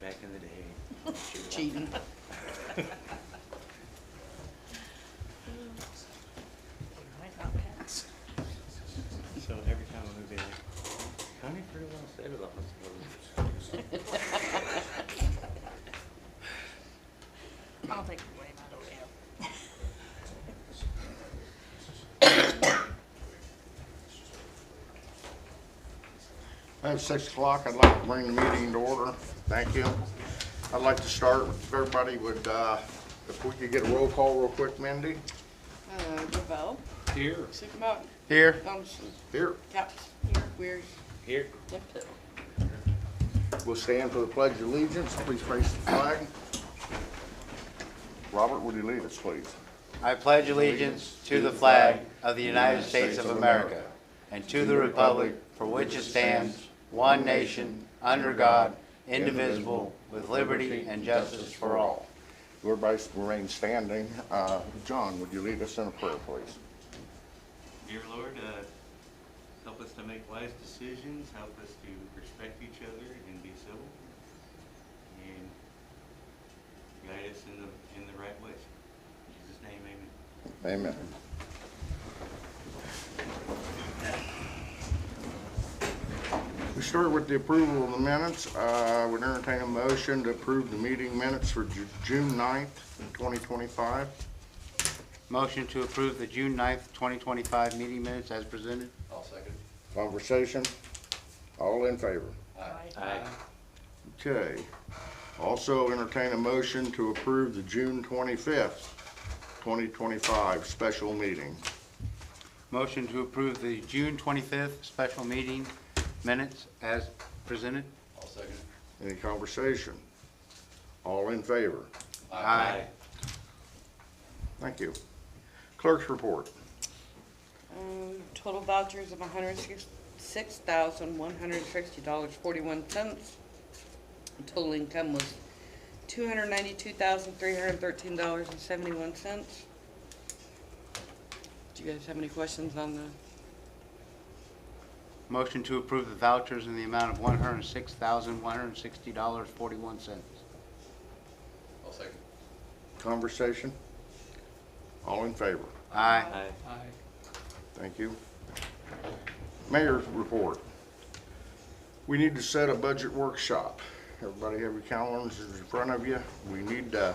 Back in the day. Cheating. Might not pass. So every time I move in, Connie pretty well said it all. I'll take it away, not okay. At 6 o'clock, I'd like to bring the meeting to order. Thank you. I'd like to start, if everybody would, if we could get a roll call real quick, Mindy. Gravel, Here. Sigmund, Here. Thompson, Here. Caps, Weir, Here. Lipton. We'll stand for the Pledge of Allegiance. Please face the flag. Robert, would you lead us, please? I pledge allegiance to the flag of the United States of America and to the republic for which it stands, one nation, under God, indivisible, with liberty and justice for all. Everybody remain standing. John, would you lead us in a prayer, please? Dear Lord, help us to make wise decisions, help us to respect each other and be civil, and guide us in the right ways. In Jesus' name, amen. Amen. We start with the approval of the minutes. Would entertain a motion to approve the meeting minutes for June 9th, 2025. Motion to approve the June 9th, 2025 meeting minutes as presented. I'll second. Conversation? All in favor? Aye. Okay. Also entertain a motion to approve the June 25th, 2025 special meeting. Motion to approve the June 25th special meeting minutes as presented. I'll second. Any conversation? All in favor? Aye. Thank you. Clerk's report. Total vouchers of $106,160.41. Total income was $292,313.71. Do you guys have any questions on the? Motion to approve the vouchers in the amount of $106,160.41. I'll second. Conversation? All in favor? Aye. Aye. Thank you. Mayor's report. We need to set a budget workshop. Everybody have your calendars in front of you. We need to,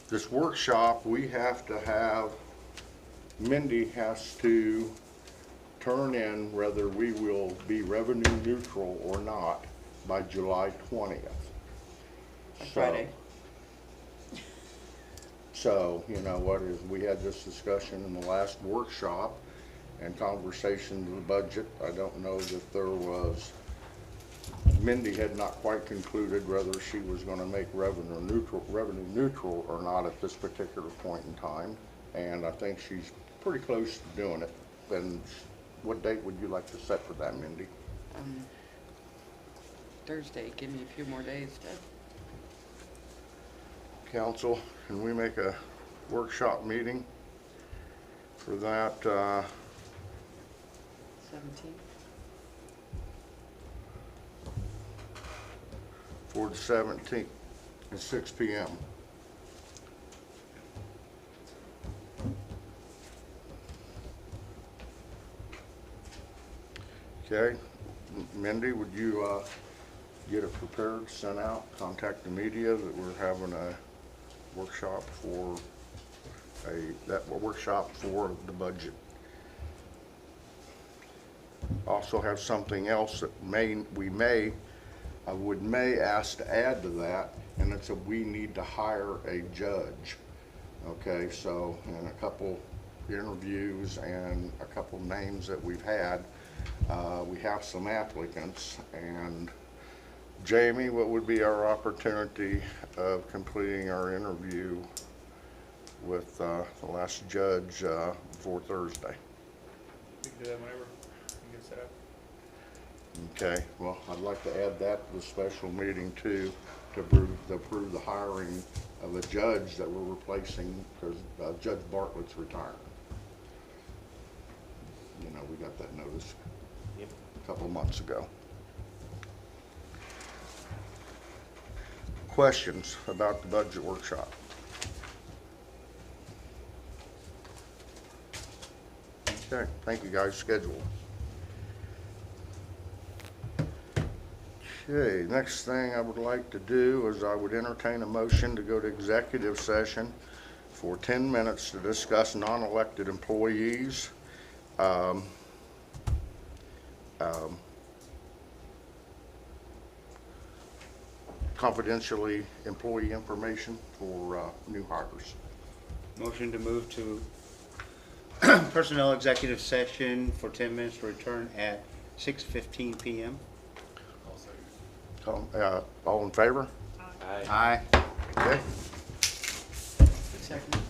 this workshop, we have to have, Mindy has to turn in whether we will be revenue neutral or not by July 20th. Friday. So, you know, we had this discussion in the last workshop and conversation of the budget. I don't know that there was, Mindy had not quite concluded whether she was going to make revenue neutral or not at this particular point in time. And I think she's pretty close to doing it. And what date would you like to set for that, Mindy? Thursday. Give me a few more days to. Council, can we make a workshop meeting for that? 17. For the 17th at 6 p.m. Okay, Mindy, would you get it prepared, sent out, contact the media that we're having a workshop for workshop for the budget. Also have something else that I would ask to add to that, and it's we need to hire a judge. Okay, so in a couple interviews and a couple names that we've had, we have some applicants. And Jamie, what would be our opportunity of completing our interview with the last judge before Thursday? We can do that whenever you get set up. Okay, well, I'd like to add that to the special meeting too, to approve the hiring of a judge that we're replacing because Judge Bartlett's retiring. You know, we got that notice a couple months ago. questions about the budget workshop? Okay, thank you guys. Schedule. Okay, next thing I would like to do is I would entertain a motion to go to executive session for 10 minutes to discuss non-elected employees, confidentially employee information for new hires. Motion to move to personnel executive session for 10 minutes to return at 6:15 PM. I'll second. All in favor? Aye. Okay. Second.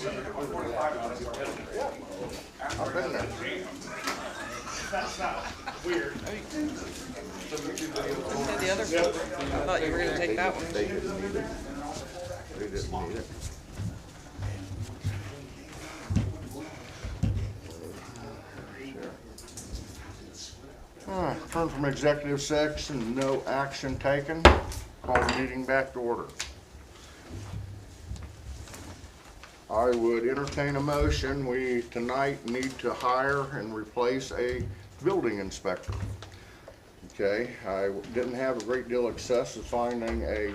I've been there. Said the other one. I thought you were gonna take that one. They didn't need it. They didn't need it. All right, return from executive session, no action taken. Call the meeting back to order. I would entertain a motion. We tonight need to hire and replace a building inspector. Okay, I didn't have a great deal of success of finding a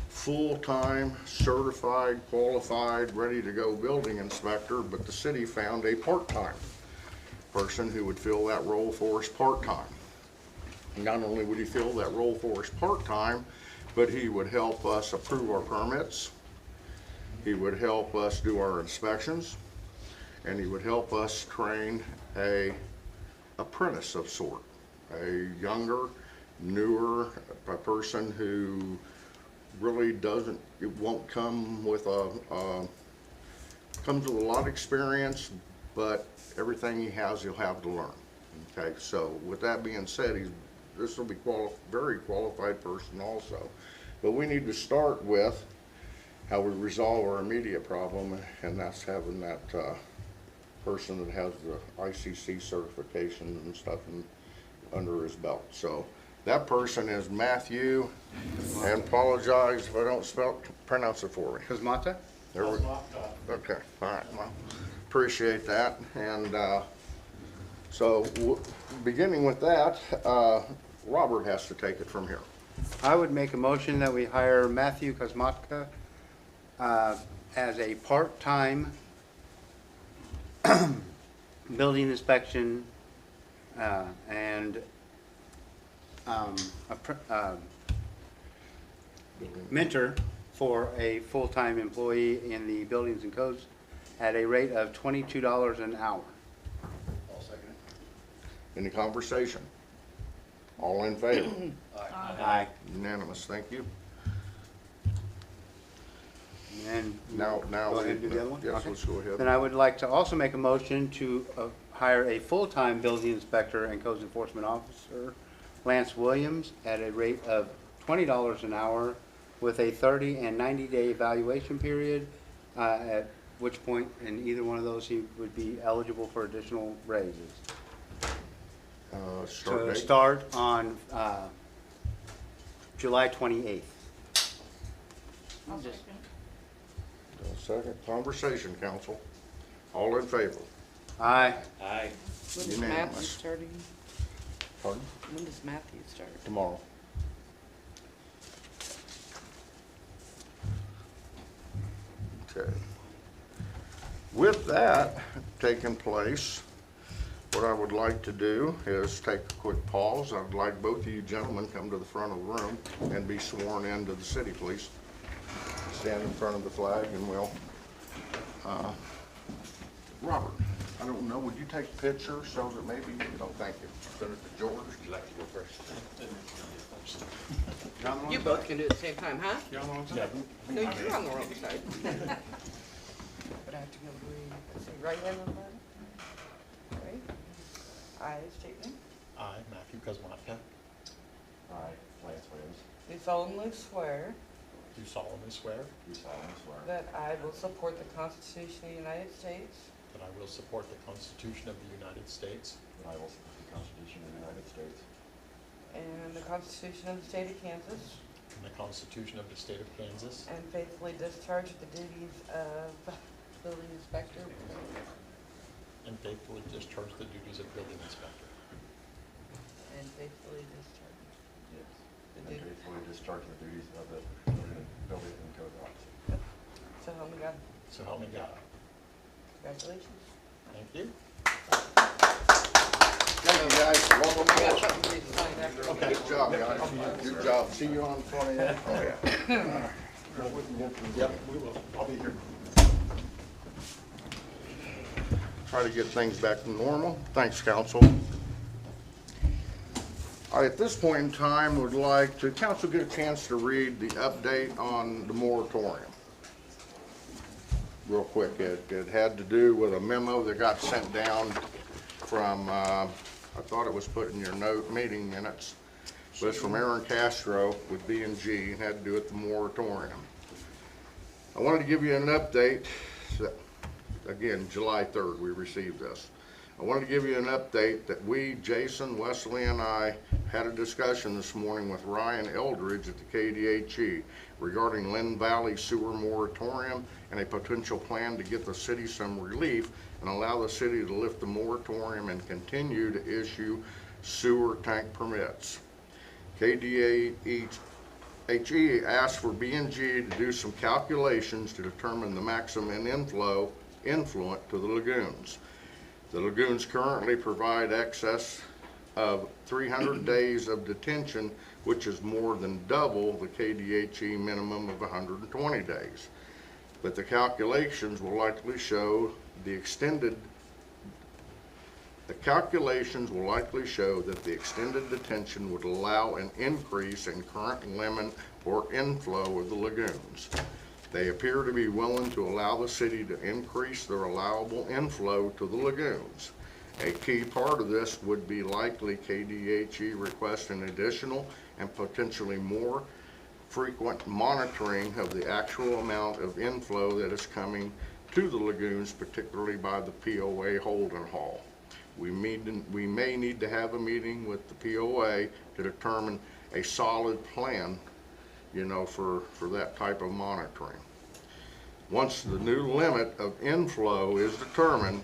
full-time, certified, qualified, ready-to-go building inspector, but the city found a part-time person who would fill that role for us part-time. Not only would he fill that role for us part-time, but he would help us approve our permits. He would help us do our inspections, and he would help us train a apprentice of sort, a younger, newer, a person who really doesn't, it won't come with comes with a lot of experience, but everything he has, he'll have to learn. Okay, so with that being said, this will be very qualified person also. But we need to start with how we resolve our immediate problem, and that's having that person that has the ICC certification and stuff under his belt. So that person is Matthew, and apologize if I don't pronounce it for me. Kosmata? There we go. Okay, all right, well, appreciate that. And so beginning with that, Robert has to take it from here. I would make a motion that we hire Matthew Kosmatka as a part-time building inspection and mentor for a full-time employee in the buildings and codes at a rate of $22 an hour. I'll second it. Any conversation? All in favor? Aye. Unanimous, thank you. And Now. Go ahead and do the other one? Yes, Okay. let's go ahead. Then I would like to also make a motion to hire a full-time building inspector and codes enforcement officer, Lance Williams, at a rate of $20 an hour with a 30 and 90-day evaluation period, at which point in either one of those he would be eligible for additional raises. Start To date? start on July 28th. I'll second. Second, conversation, council. All in favor? Aye. Aye. When does Unanimous. Matthew starting? Pardon? When does Matthew start? Tomorrow. Okay. With that taking place, what I would like to do is take a quick pause. I'd like both of you gentlemen come to the front of the room and be sworn into the city, please. Stand in front of the flag and we'll, Robert, I don't know, would you take a picture so that maybe, thank you. Send it to George. Would you like to go first? You both can do it at the same time, huh? You're on the wrong side. No, you're on the wrong side. But I have to go read, let's see, right hand on the Bible? Right? I state your name. I, Matthew Kosmatka, I, Lance Williams, Do solemnly swear do solemnly swear do solemnly swear that I will support the Constitution of the United States that I will support the Constitution of the United States that I will support the Constitution of the United States and the Constitution of the State of Kansas, and the Constitution of the State of Kansas, and faithfully discharge the duties of building inspector and faithfully discharge the duties of building inspector, and faithfully discharge yes, the and duties. faithfully discharge the duties of the building and code officer. So help me God. so help me God. Congratulations. Thank you. Thank you, guys. Welcome I got aboard. something for you to sign after. Good job, guys. Good job. See you on 28th. Oh, yeah. Yep, we will. I'll be here. Try to get things back to normal. Thanks, council. All right, at this point in time, would like to, council get a chance to read the update on the moratorium. real quick. It had to do with a memo that got sent down from, I thought it was put in your note, meeting minutes, but it's from Aaron Castro with B&G, and had to do with the moratorium. I wanted to give you an update. Again, July 3rd, we received this. I wanted to give you an update that we, Jason, Wesley, and I had a discussion this morning with Ryan Eldridge at the KDHE regarding Linn Valley sewer moratorium and a potential plan to get the city some relief and allow the city to lift the moratorium and continue to issue sewer tank permits. KDHE asked for B&G to do some calculations to determine the maximum influent to the lagoons. The lagoons currently provide excess of 300 days of detention, which is more than double the KDHE minimum of 120 days. But the calculations will likely show that the extended detention would allow an increase in current limit or inflow of the lagoons. They appear to be willing to allow the city to increase their allowable inflow to the lagoons. A key part of this would be likely KDHE requesting additional and potentially more frequent monitoring of the actual amount of inflow that is coming to the lagoons, particularly by the POA Holden Hall. We may need to have a meeting with the POA to determine a solid plan, you know, for that type of monitoring. Once the new limit of inflow is determined,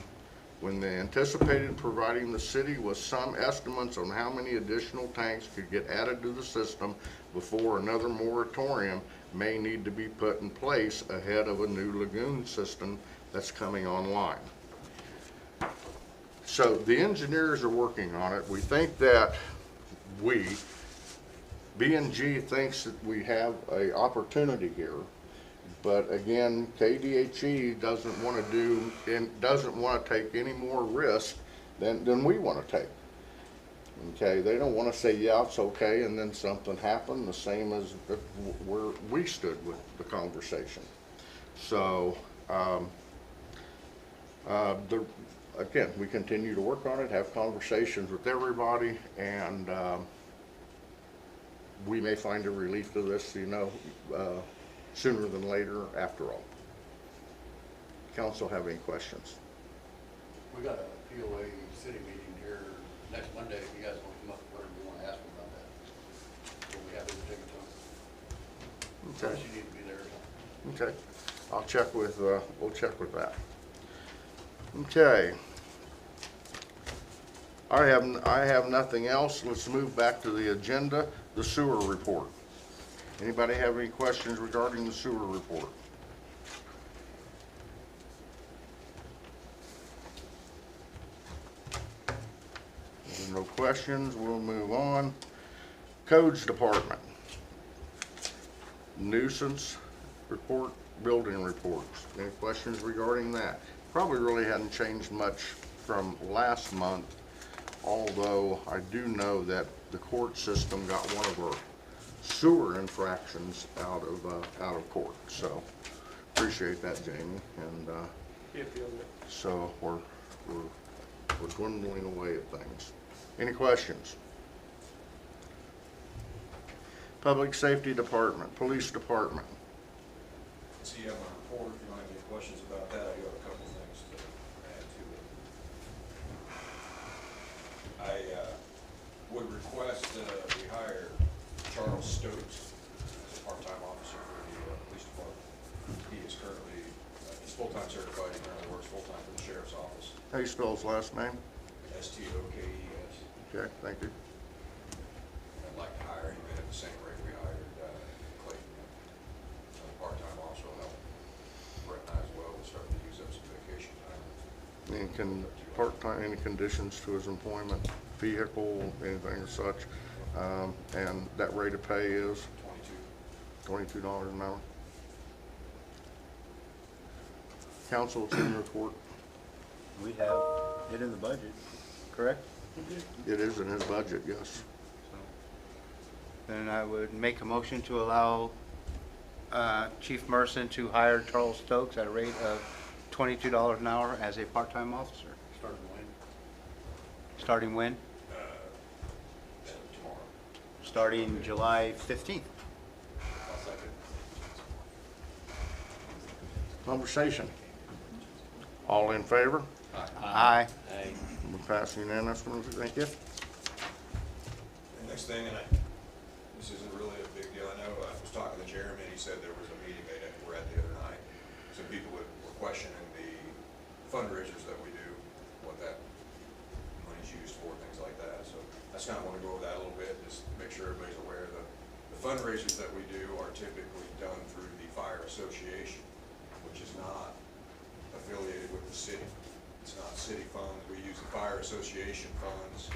when they anticipated providing the city with some estimates on how many additional tanks could get added to the system before another moratorium may need to be put in place ahead of a new lagoon system that's coming online. So the engineers are working on it. We think that B&G thinks that we have an opportunity here, but again, KDHE doesn't want to take any more risk than we want to take. Okay, they don't want to say, yeah, it's okay, and then something happened, the same as where we stood with the conversation. So, again, we continue to work on it, have conversations with everybody, and we may find a relief to this, you know, sooner than later after all. Council have any questions? We got a POA city meeting here next Monday. If you guys want to come up, whatever you want to ask them about that. We'll be happy to take it to them. Okay. You need to be there. Okay. I'll check with, we'll check with that. Okay. I have nothing else. Let's move back to the agenda, the sewer report. Anybody have any questions regarding the sewer report? If there are no questions, we'll move on. Codes Department. Nuisance report, building reports. Any questions regarding that? Probably really hadn't changed much from last month, although I do know that the court system got one of our sewer infractions out of court. So appreciate that, Jamie. And so we're dwindling away at things. Any questions? Public Safety Department, Police Department. See, you have my report, if you don't have any questions about that, I do have a couple things to add to it. I would request we hire Charles Stokes as a part-time officer for the police department. He is currently, he's full-time certified, he currently works full-time for the sheriff's office. How do you spell his last name? Stokes. Okay, thank you. I'd like to hire him at the same rate we hired Clayton. Part-time officer will help Brett and I as well. We'll start to use up some vacation time. Part-time, any conditions to his employment, vehicle, anything as such, and that rate of pay is $22 an hour. Council, it's in your report. We have it in the budget, correct? It is in his budget, yes. Then I would make a motion to allow Chief Merson to hire Charles Stokes at a rate of $22 an hour as a part-time officer. Starting when? Starting when? Tomorrow. Starting July 15th. I'll second. Conversation. All in favor? Aye. We pass unanimously, thank you. The next thing, and this isn't really a big deal, I know I was talking to Jeremy, and he said there was a meeting they were at the other night. Some people were questioning the fundraisers that we do, what that money's used for, things like that. So I just kind of want to go over that a little bit, just make sure everybody's aware that the fundraisers that we do are typically done through the Fire Association, which is not affiliated with the city. It's not city funds. We use the Fire Association funds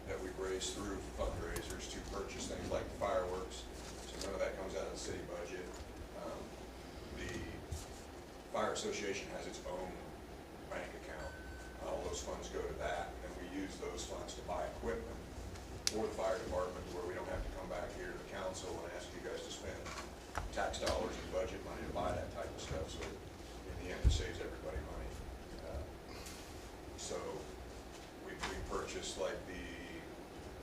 that we raise through fundraisers to purchase things like fireworks. So none of that comes out of the city budget. The Fire Association has its own bank account. All those funds go to that, and we use those funds to buy equipment for the fire department, where we don't have to come back here to the council and ask you guys to spend tax dollars and budget money to buy that type of stuff. So in the end, it saves everybody money. So we purchased like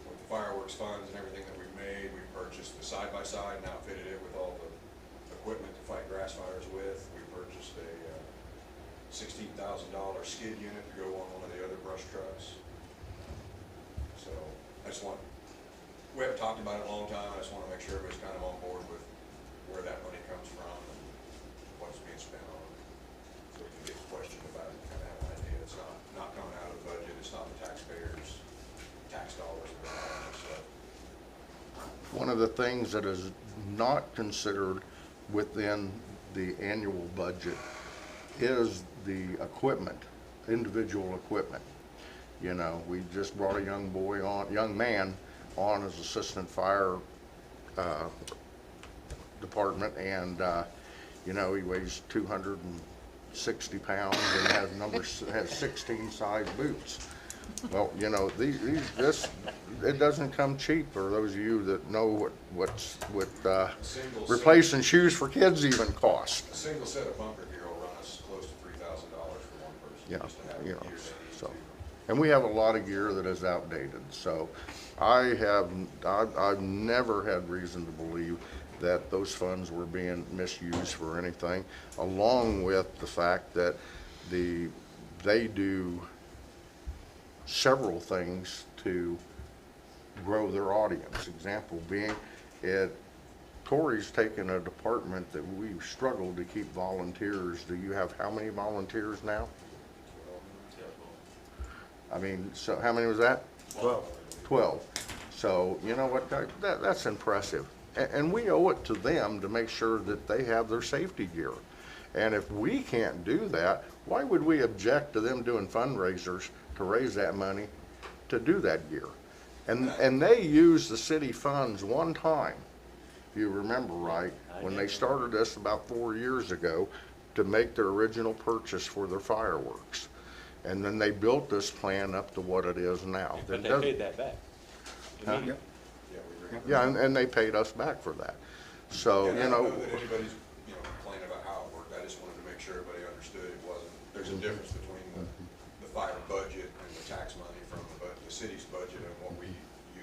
with the fireworks funds and everything that we made, we purchased the side-by-side and outfitted it with all the equipment to fight grass fires with. We purchased a $16,000 skid unit to go on one of the other brush trucks. So I just we haven't talked about it in a long time. I just want to make sure everybody's kind of on board with where that money comes from and what it's being spent on. So we can get questioned about it, kind of have an idea. It's not coming out of the budget. It's not the taxpayers' tax dollars. So One of the things that is not considered within the annual budget is the equipment, individual equipment. You know, we just brought a young man on as assistant fire department, and you know, he weighs 260 pounds and has 16 size boots. Well, you know, it doesn't come cheap for those of you that know what replacing shoes for kids even cost. a single set of bunker gear will run us close to $3,000 for one person. Yeah, just to have you the know, gear they need so. to. And we have a lot of gear that is outdated, so I've never had reason to believe that those funds were being misused for anything, along with the fact that they do several things to grow their audience. Example being, Corey's taken a department that we've struggled to keep volunteers. Do you have how many volunteers now? I mean, so how many was that? 12. So, you know what, that's impressive. And we owe it to them to make sure that they have their safety gear. And if we can't do that, why would we object to them doing fundraisers to raise that money to do that gear? And they used the city funds one time, if you remember right, when they started this about 4 years ago, to make their original purchase for their fireworks. And then they built this plan up to what it is now. But they paid that back. Huh? Yeah, we agree. Yeah, and they paid us back for that. So, And you I know, don't know that anybody's, complaining about how it worked. I just wanted to make sure everybody understood it wasn't, there's a difference between the fire budget and the tax money from the city's budget and what we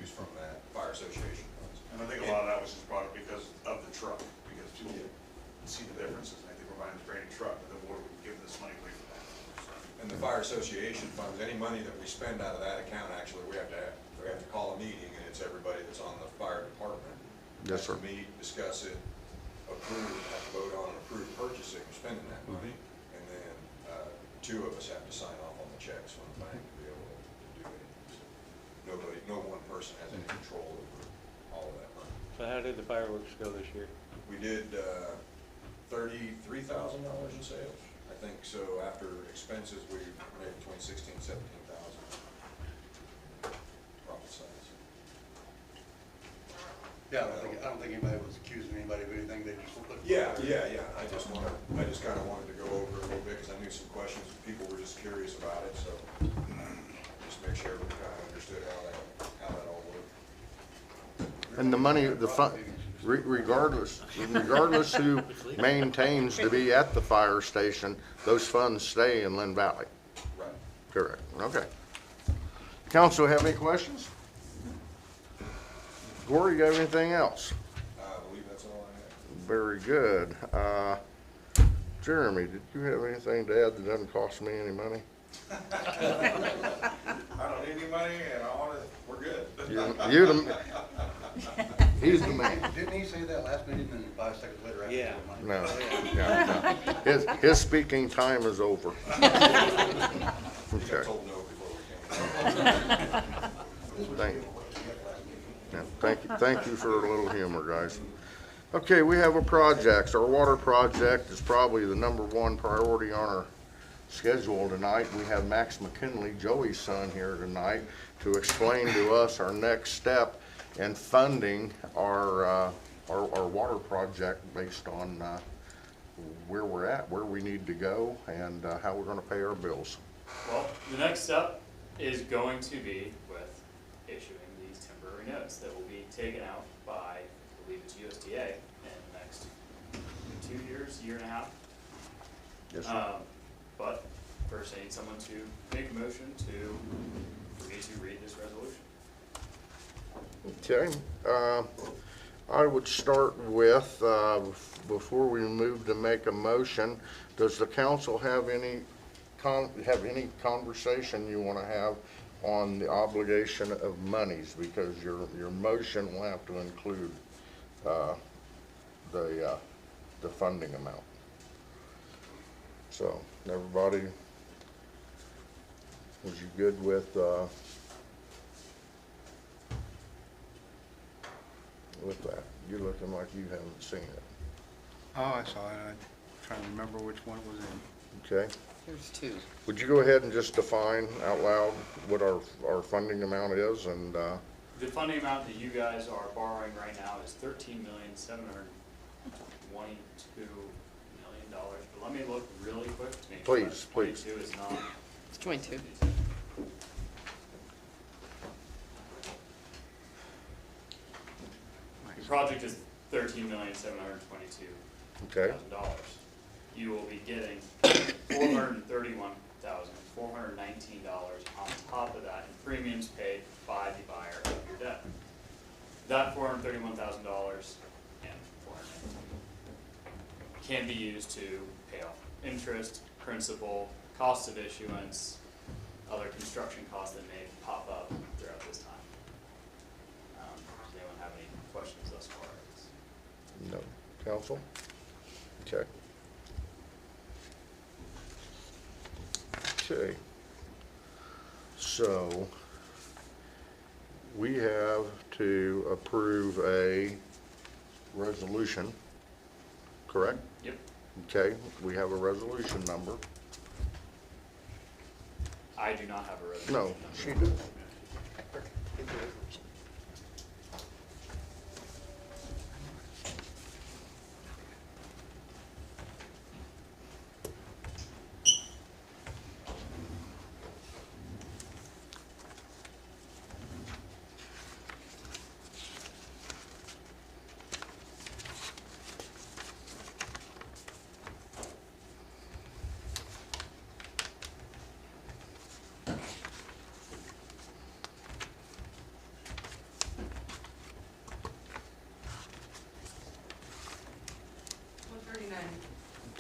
use from that fire association funds. And I think a lot of that was just brought up because of the truck, because people see the differences, and I think we're buying a brand new truck, but then we're giving this money away for that. And the fire association funds, any money that we spend out of that account, actually, we have to call a meeting, and it's everybody that's on the fire department. Yes, sir. Has to meet, discuss it, approve, have to vote on and approve purchasing or spending that money. And then, two of us have to sign off on the checks from the bank to be able to do it. So no one person has any control over all of that money. So how did the fireworks go this year? We did, $33,000 in sales. I think so. After expenses, we made between 16,000 and 17,000. Profit size. Yeah, I don't think anybody was accusing anybody of anything. They just looked. Yeah. I just kind of wanted to go over it a little bit because I knew some questions. People were just curious about it, so just make sure we kind of understood how that all worked. and the money, Regardless who maintains to be at the fire station, those funds stay in Linn Valley. Right. Correct, okay. Council have any questions? Corey, you got anything else? I believe that's all I have. Very good. Jeremy, did you have anything to add that doesn't cost me any money? I don't need any money, and we're good. He's the man. Didn't he say that last meeting and 5 seconds later after? Yeah. No. His speaking time is over. We Okay. got told no before we came. Thank you for a little humor, guys. Okay, we have a project. Our water project is probably the #1 priority on our schedule tonight. We have Max McKinley, Joey's son, here tonight to explain to us our next step in funding our water project based on where we're at, where we need to go, and how we're going to pay our bills. Well, the next step is going to be with issuing these temporary notes that will be taken out by, I believe it's USDA, in the next 2 years, year and a half. Yes, sir. But first I need someone to make a motion for me to read this resolution. Okay, I would start with, before we move to make a motion, does the council have any conversation you want to have on the obligation of monies? Because your motion will have to include the funding amount. So, everybody, was you good with that? You're looking like you haven't seen it. Oh, I saw it. I'm trying to remember which one it was in. Okay. There's 2. Would you go ahead and just define out loud what our funding amount is and, The funding amount that you guys are borrowing right now is $13,722,000,000. But let me look really quick to make sure Please, that please. 22 is not. It's 22. The project is $13,722,000. okay? You will be getting $431,419 on top of that in premiums paid by the buyer of your debt. That $431,000 and $419,000 can be used to pay off interest, principal, cost of issuance, other construction costs that may pop up throughout this time. Does anyone have any questions thus far? No. Council? Okay. Okay. So, we have to approve a resolution, correct? Yep. Okay, we have a resolution number. I do not have a resolution. No, she does.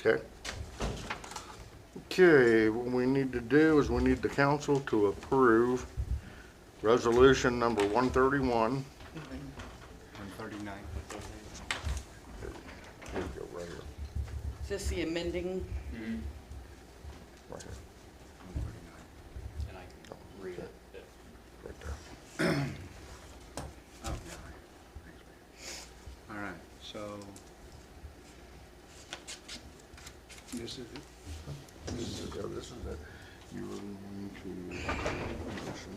Okay. Okay, what we need to do is we need the council to approve resolution number 131. 139. Here we go, right here, Is this the amending? Mhm. right here, And I can read it. right there. Oh, all right, so this is it? This is it. You were going to motion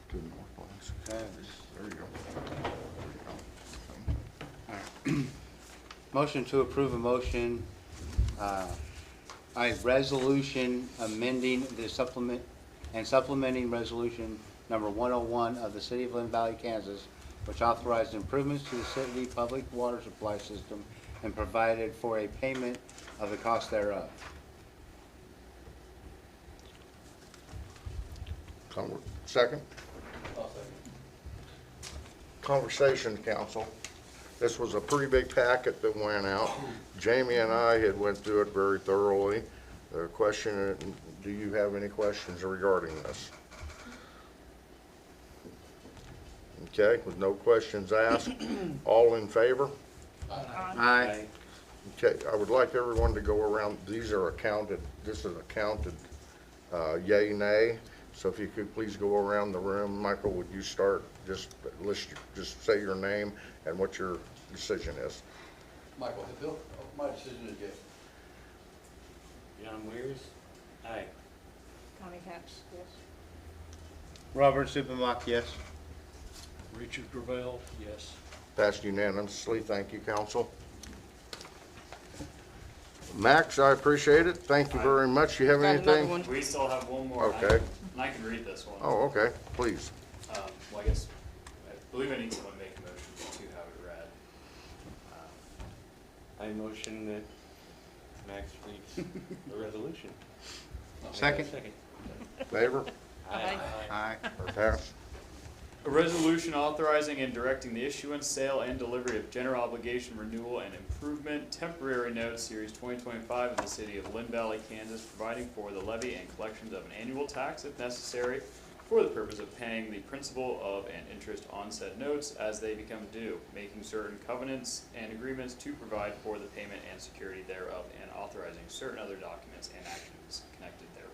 to North Lawrence. There you go. All right. Motion to approve a motion, resolution amending the supplement and supplementing resolution number 101 of the City of Linn Valley, Kansas, which authorized improvements to the city public water supply system and provided for a payment of the cost thereof. Second? I'll second. Conversation, council. This was a pretty big packet that went out. Jamie and I had went through it very thoroughly. The question, do you have any questions regarding this? Okay, with no questions asked, all in favor? Aye. Okay, I would like everyone to go around, these are accounted, this is accounted, yay, nay. So if you could please go around the room. Michael, would you start? Just just say your name and what your decision is. Michael Hill, my decision is yea. John Weirs? Aye. Connie Capps, yes. Robert Supermock, yes. Richard Gravel, yes. Passed unanimously. Thank you, council. Max, I appreciate it. Thank you very much. You have Got another anything? one. We still have one more. Okay. And I can read this one. Oh, okay, please. Well, I guess, I believe I need someone to make a motion to have it read. I motion that Max reads the resolution. Second? Favor? Aye. Aye. Pass. A resolution authorizing and directing the issuance, sale, and delivery of general obligation renewal and improvement temporary notes series 2025 in the city of Linn Valley, Kansas, providing for the levy and collections of an annual tax if necessary for the purpose of paying the principal of and interest on said notes as they become due, making certain covenants and agreements to provide for the payment and security thereof, and authorizing certain other documents and actions connected therewith.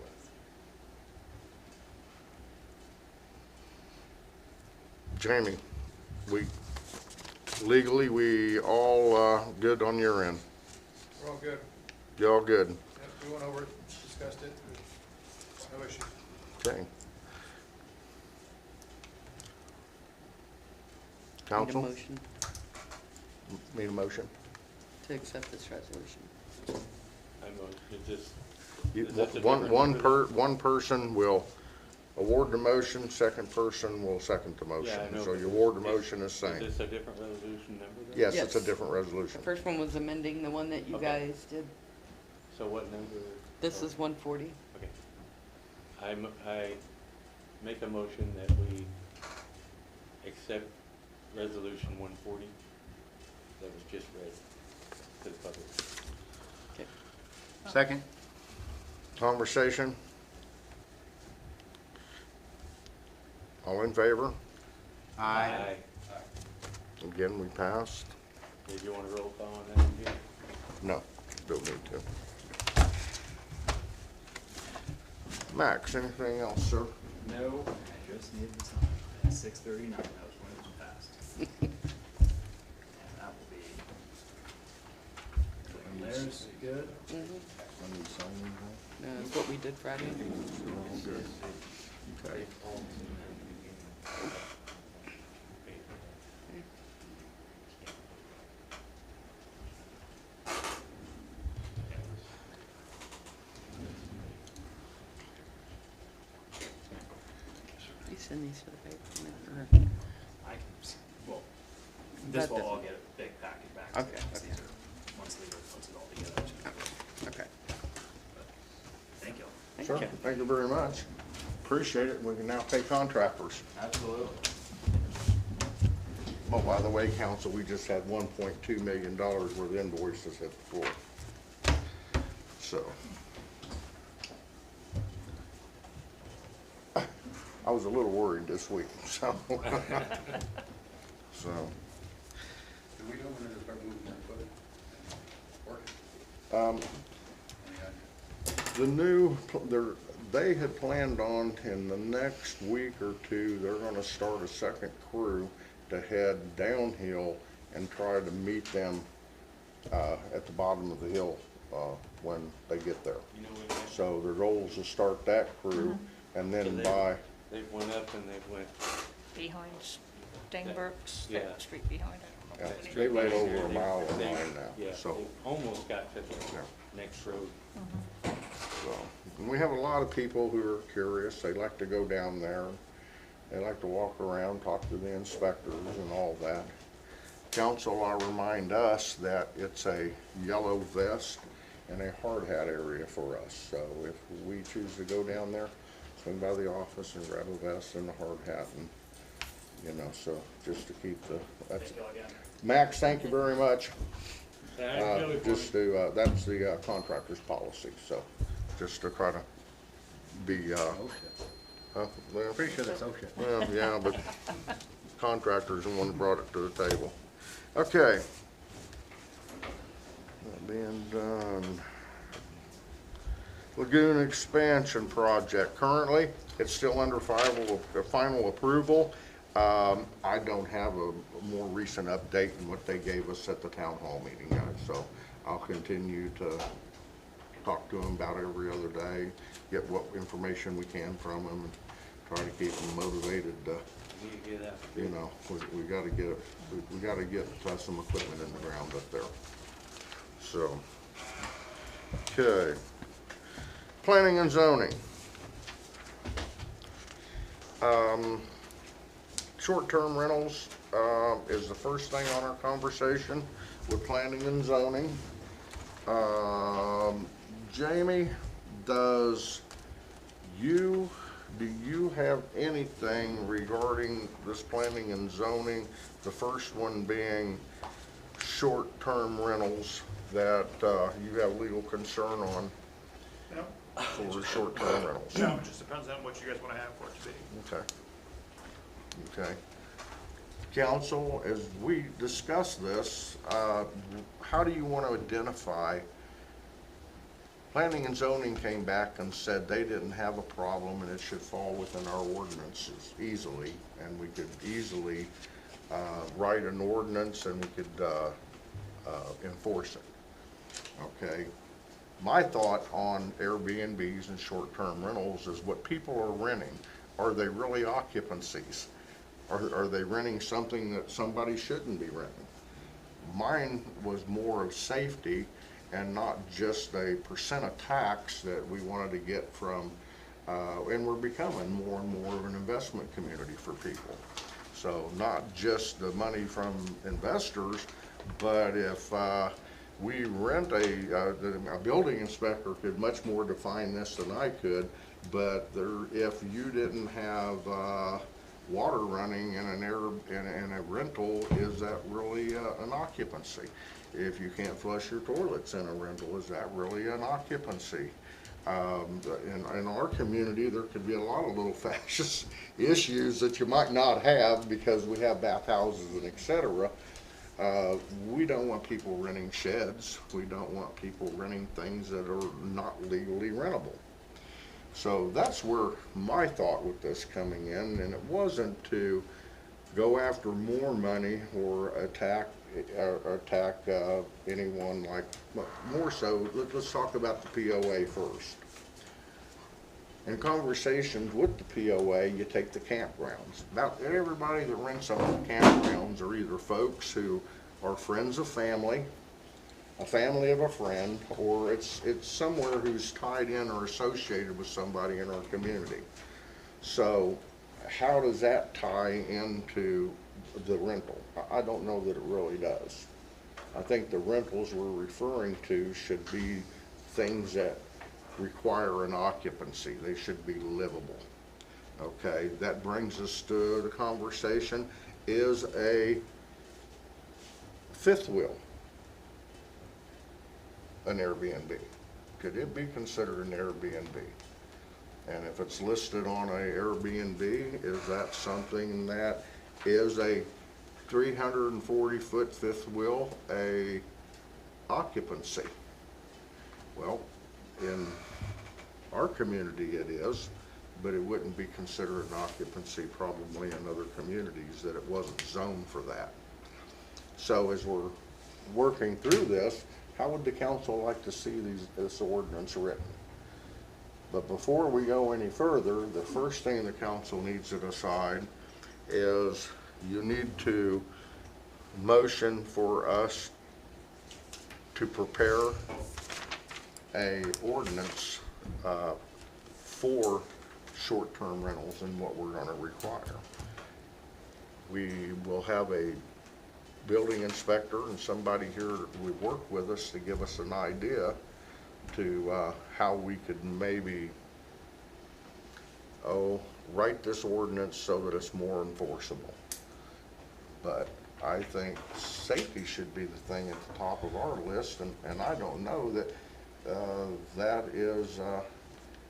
Jamie, legally, we all good on your end? We're all good. You all good? Yep, we went over it, discussed it, no issue. Okay. Council? Need a motion Need a motion? to accept this resolution. I motion, is this, You- Is that the different One person will award the motion, second person will second the motion. Yeah, I know, So but you award the is- motion as is same. this a different resolution number then? Yes, it's a Yes. different The resolution. first one was amending the one that you Okay. guys did. So what number? This is 140. Okay. I make a motion that we accept resolution 140 that was just read to the public. Okay. Second? Conversation? All in favor? Aye. Again, we passed? Did you want a roll call on that one, Jim? No, don't need to. Max, anything else, sir? No, I just need the time. At 6:39, that was when it was passed. And that will be. And there's good. No, that's what we did Friday. Okay. You send these to the paper? or- I can, well, this That will all doesn't- get a big packet back. Okay, Once okay. these are- Once Lee puts it all together. Okay. Thank you. Sure, thank you very much. Appreciate it. We can now pay contractors. Absolutely. Oh, by the way, council, we just had $1.2 million worth of invoices hit the floor. So. I was a little worried this week, so. So, Do we know when they're gonna start moving their equipment? Working? Any idea? they had planned on in the next week or two, they're gonna start a second crew to head downhill and try to meet them, at the bottom of the hill, when they get there. You know when that, So their goal is to start that crew and So then they- by, they went up and they went, Behind Steinberg's, Yeah. that street behind it. I yeah, don't know what it they is. laid over a mile of they- line now, yeah, so. they almost got to the Yeah. next road. So, and we have a lot of people who are curious, they like to go down there. They like to walk around, talk to the inspectors and all that. Council will remind us that it's a yellow vest and a hard hat area for us. So if we choose to go down there, swing by the office and grab a vest and a hard hat, and, you know, so just to keep the, that's, Thank you all again. Max, thank you very much. Just That's the contractor's policy, so just to try to be, well, Pretty sure that's OSHA. well, yeah, but contractor's the one that brought it to the table. Okay. That being done. Lagoon expansion project. Currently, it's still under final approval. I don't have a more recent update than what they gave us at the town hall meeting, guys, so I'll continue to talk to them about it every other day, get what information we can from them, and try to keep them motivated to, you know, we gotta get some equipment in the ground up there. So, okay. Planning and zoning. Short-term rentals is the first thing on our conversation with planning and zoning. Jamie, do you have anything regarding this planning and zoning? The first one being short-term rentals that you have legal concern on No, for short-term rentals? no, it just depends on what you guys want to have for it to be. Okay. Okay. Council, as we discuss this, how do you want to identify? Planning and zoning came back and said they didn't have a problem and it should fall within our ordinances easily, and we could easily write an ordinance and we could enforce it. Okay. My thought on Airbnbs and short-term rentals is what people are renting. Are they really occupancies? Are they renting something that somebody shouldn't be renting? Mine was more of safety and not just a percent of tax that we wanted to get from, and we're becoming more and more of an investment community for people. So not just the money from investors, but if we rent a building inspector could much more define this than I could, but if you didn't have water running in in a rental, is that really an occupancy? If you can't flush your toilets in a rental, is that really an occupancy? In our community, there could be a lot of little fascist issues that you might not have because we have bathhouses and et cetera. We don't want people renting sheds. We don't want people renting things that are not legally rentable. So that's where my thought with this coming in, and it wasn't to go after more money or attack anyone, like, more so, let's talk about the POA first. In conversations with the POA, you take the campgrounds. About everybody that rents out the campgrounds are either folks who are friends of family, a family of a friend, or it's somewhere who's tied in or associated with somebody in our community. So how does that tie into the rental? I don't know that it really does. I think the rentals we're referring to should be things that require an occupancy. They should be livable. Okay, that brings us to the conversation, is a fifth wheel an Airbnb? Could it be considered an Airbnb? And if it's listed on a Airbnb, is that something that is a 340-foot fifth wheel a occupancy? Well, in our community it is, but it wouldn't be considered an occupancy probably in other communities that it wasn't zoned for that. So as we're working through this, how would the council like to see this ordinance written? But before we go any further, the first thing the council needs to decide is you need to motion for us to prepare a ordinance for short-term rentals and what we're gonna require. We will have a building inspector and somebody here that would work with us to give us an idea to how we could maybe, write this ordinance so that it's more enforceable. But I think safety should be the thing at the top of our list, and I don't know that that is,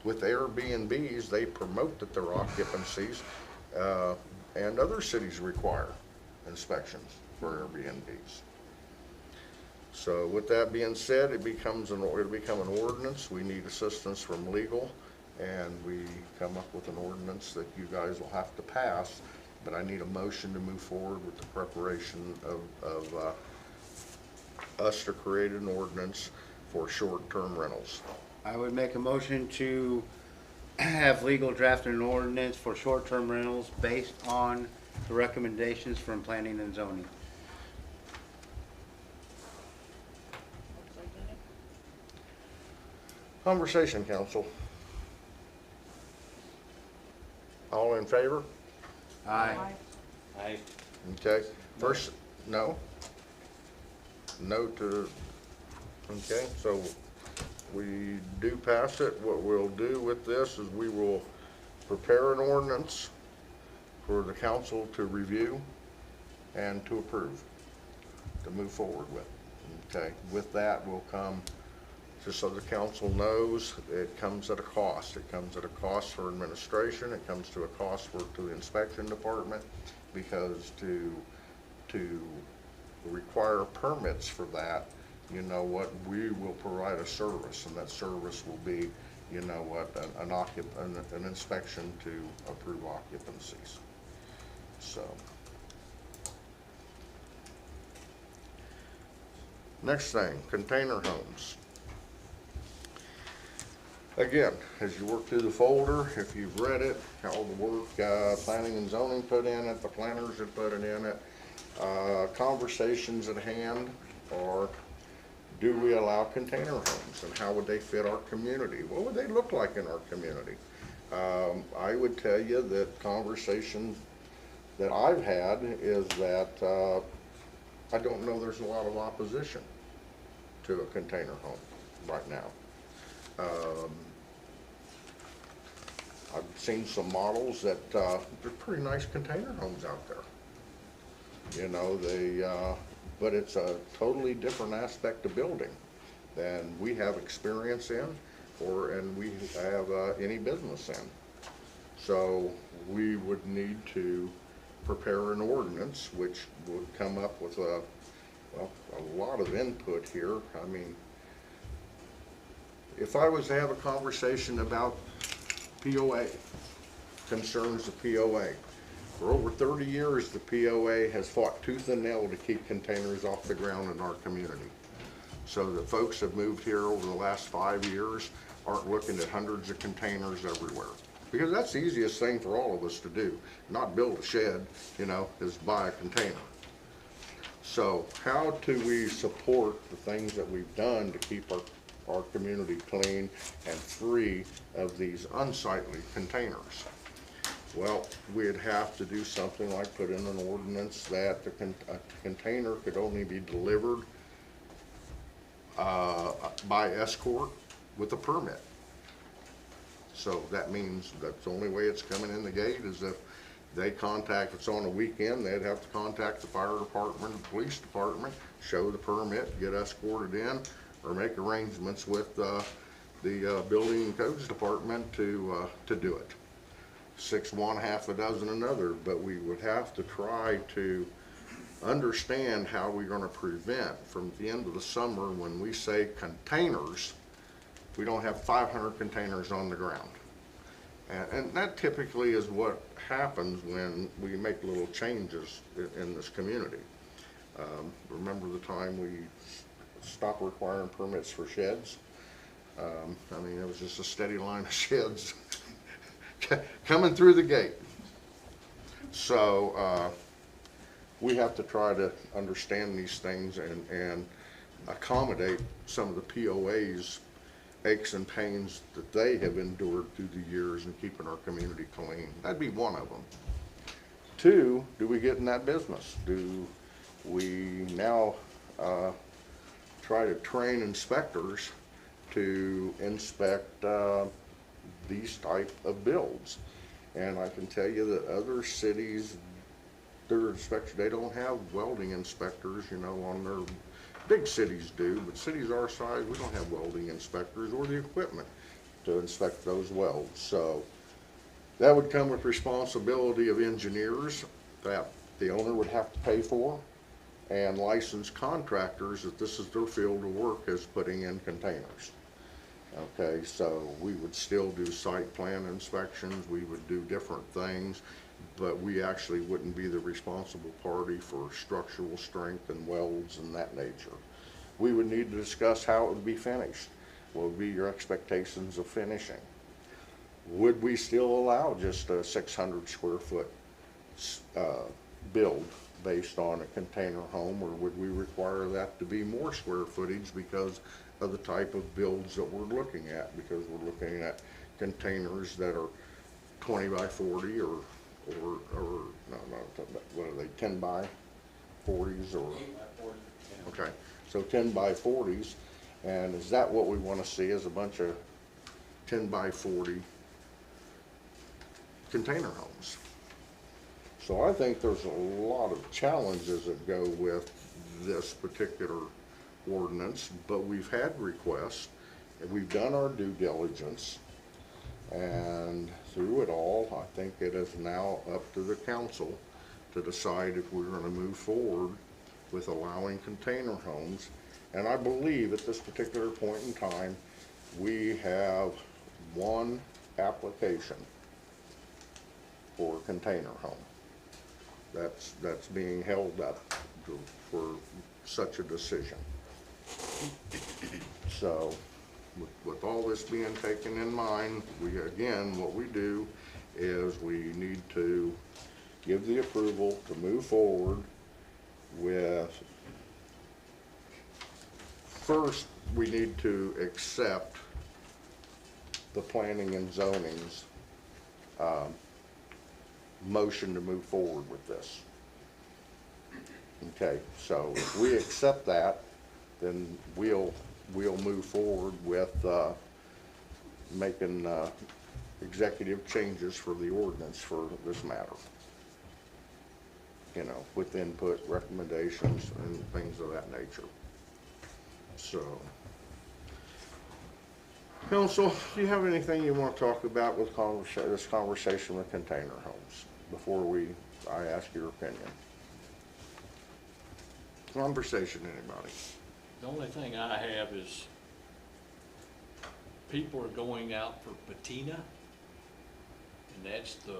with Airbnbs, they promote that their occupancies, and other cities require inspections for Airbnbs. So with that being said, it'll become an ordinance. We need assistance from legal, and we come up with an ordinance that you guys will have to pass. But I need a motion to move forward with the preparation of us to create an ordinance for short-term rentals. I would make a motion to have legal draft an ordinance for short-term rentals based on the recommendations from planning and zoning. Conversation, council. All in favor? Aye. Aye. Okay, first, no? No to, okay, so we do pass it. What we'll do with this is we will prepare an ordinance for the council to review and to approve, to move forward with. Okay, with that will come, just so the council knows, it comes at a cost. It comes at a cost for administration. It comes to a cost to the inspection department, because to require permits for that, you know what, we will provide a service, and that service will be, you know what, an inspection to approve occupancies. So. Next thing, container homes. Again, as you work through the folder, if you've read it, all the work planning and zoning put in it, the planners have put it in it, conversations at hand are, do we allow container homes, and how would they fit our community? What would they look like in our community? I would tell you that conversations that I've had is that I don't know there's a lot of opposition to a container home right now. I've seen some models that they're pretty nice container homes out there. You know, but it's a totally different aspect of building than we have experience in, and we have any business in. So we would need to prepare an ordinance, which would come up with a lot of input here. I mean, if I was to have a conversation about POA, concerns of POA, for over 30 years, the POA has fought tooth and nail to keep containers off the ground in our community. So the folks have moved here over the last 5 years aren't looking at hundreds of containers everywhere. Because that's the easiest thing for all of us to do. Not build a shed, you know, is buy a container. So how do we support the things that we've done to keep our community clean and free of these unsightly containers? Well, we'd have to do something like put in an ordinance that a container could only be delivered by escort with a permit. So that means that's the only way it's coming in the gate is if they if it's on a weekend, they'd have to contact the fire department, the police department, show the permit, get escorted in, or make arrangements with the building and codes department to do it. 6 one, half a dozen another, but we would have to try to understand how we're going to prevent from the end of the summer when we say containers, we don't have 500 containers on the ground. And that typically is what happens when we make little changes in this community. Remember the time we stopped requiring permits for sheds? I mean, it was just a steady line of sheds coming through the gate. So we have to try to understand these things and accommodate some of the POA's aches and pains that they have endured through the years in keeping our community clean. That'd be one of them. Two, do we get in that business? Do we now try to train inspectors to inspect these type of builds? And I can tell you that other cities, their inspectors, they don't have welding inspectors, you know, on their, big cities do, but cities our size, we don't have welding inspectors or the equipment to inspect those welds. So that would come with responsibility of engineers that the owner would have to pay for, and licensed contractors that this is their field of work, is putting in containers. Okay, so we would still do site plan inspections, we would do different things, but we actually wouldn't be the responsible party for structural strength and welds and that nature. We would need to discuss how it would be finished. What would be your expectations of finishing? Would we still allow just a 600 square foot build based on a container home, or would we require that to be more square footage because of the type of builds that we're looking at? Because we're looking at containers that are 20 by 40 or what are they, 10 by 40s or? 8 by 40. Yeah. Okay, so 10 by 40s, and is that what we want to see, is a bunch of 10 by 40 container homes? So I think there's a lot of challenges that go with this particular ordinance, but we've had requests, and we've done our due diligence, and through it all, I think it is now up to the council to decide if we're going to move forward with allowing container homes. And I believe at this particular point in time, we have one application for a container home that's being held up for such a decision. So with all this being taken in mind, what we do is we need to give the approval to move forward with, first we need to accept the planning and zoning's motion to move forward with this. Okay, so if we accept that, then we'll move forward with making executive changes for the ordinance for this matter. You know, with input, recommendations, and things of that nature. So, council, do you have anything you want to talk about with this conversation with container homes before I ask your opinion? Conversation, anybody? The only thing I have is people are going out for patina, and that's the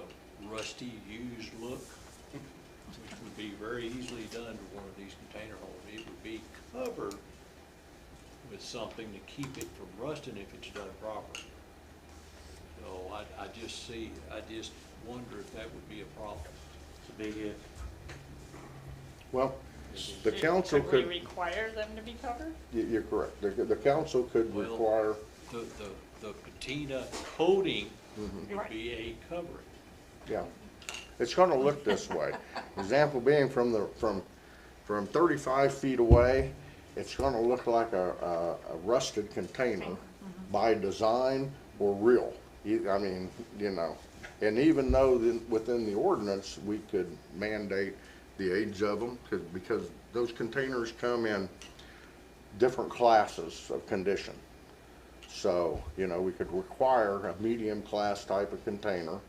rusty, used look, which would be very easily done to one of these container homes. It would be covered with something to keep it from rusting if it's done properly. So I just wonder if that would be a problem. It's a big if. Well, the council Could we could, require them to be covered? you're correct, the council could Well, require, The patina coating would Right. be a covering. yeah. It's gonna look this way. Example being from 35 feet away, it's gonna look like a rusted container by design or real. I mean, you know, and even though within the ordinance, we could mandate the age of them, because those containers come in different classes of condition. So, you know, we could require a medium class type of container,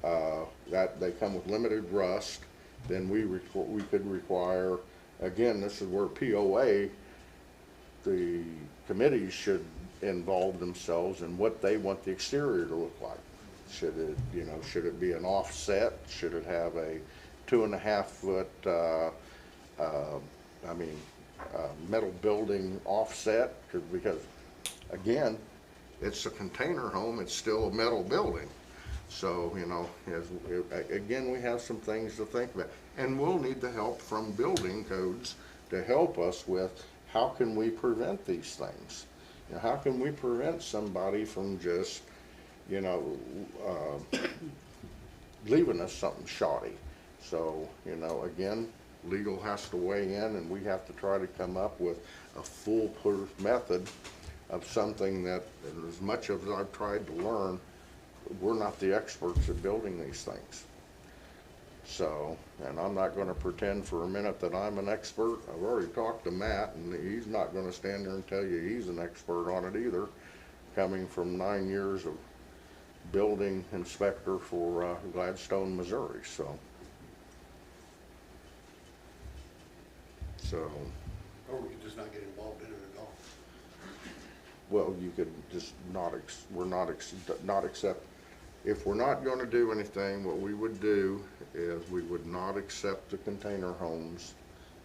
that they come with limited rust. Then we could require, again, this is where POA, the committees should involve themselves in what they want the exterior to look like. Should it be an offset? Should it have a 2.5 foot, metal building offset? Because again, it's a container home, it's still a metal building. So, you know, again, we have some things to think about. And we'll need the help from building codes to help us with how can we prevent these things. Now, how can we prevent somebody from just, you know, leaving us something shoddy? So, you know, again, legal has to weigh in, and we have to try to come up with a foolproof method of something that, as much as I've tried to learn, we're not the experts at building these things. So, and I'm not gonna pretend for a minute that I'm an expert. I've already talked to Matt, and he's not gonna stand there and tell you he's an expert on it either, coming from 9 years of building inspector for Gladstone, Missouri, so. Or we could just not get involved in it at all. Well, you could just not accept, if we're not gonna do anything, what we would do is we would not accept the container homes,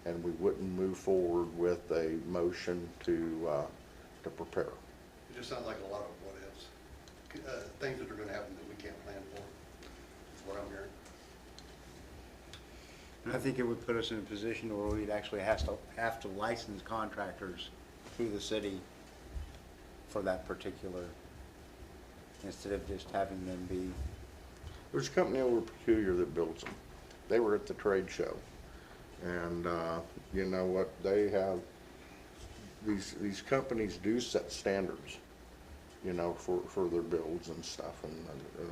and we wouldn't move forward with a motion to prepare. It just sounds like a lot of what ifs, things that are gonna happen that we can't plan for, is what I'm hearing. I think it would put us in a position where we'd actually have to license contractors through the city for that particular, instead of just having them be. There's a company over Peculiar that builds them. They were at the trade show. And, you know what, they have, these companies do set standards, you know, for their builds and stuff. And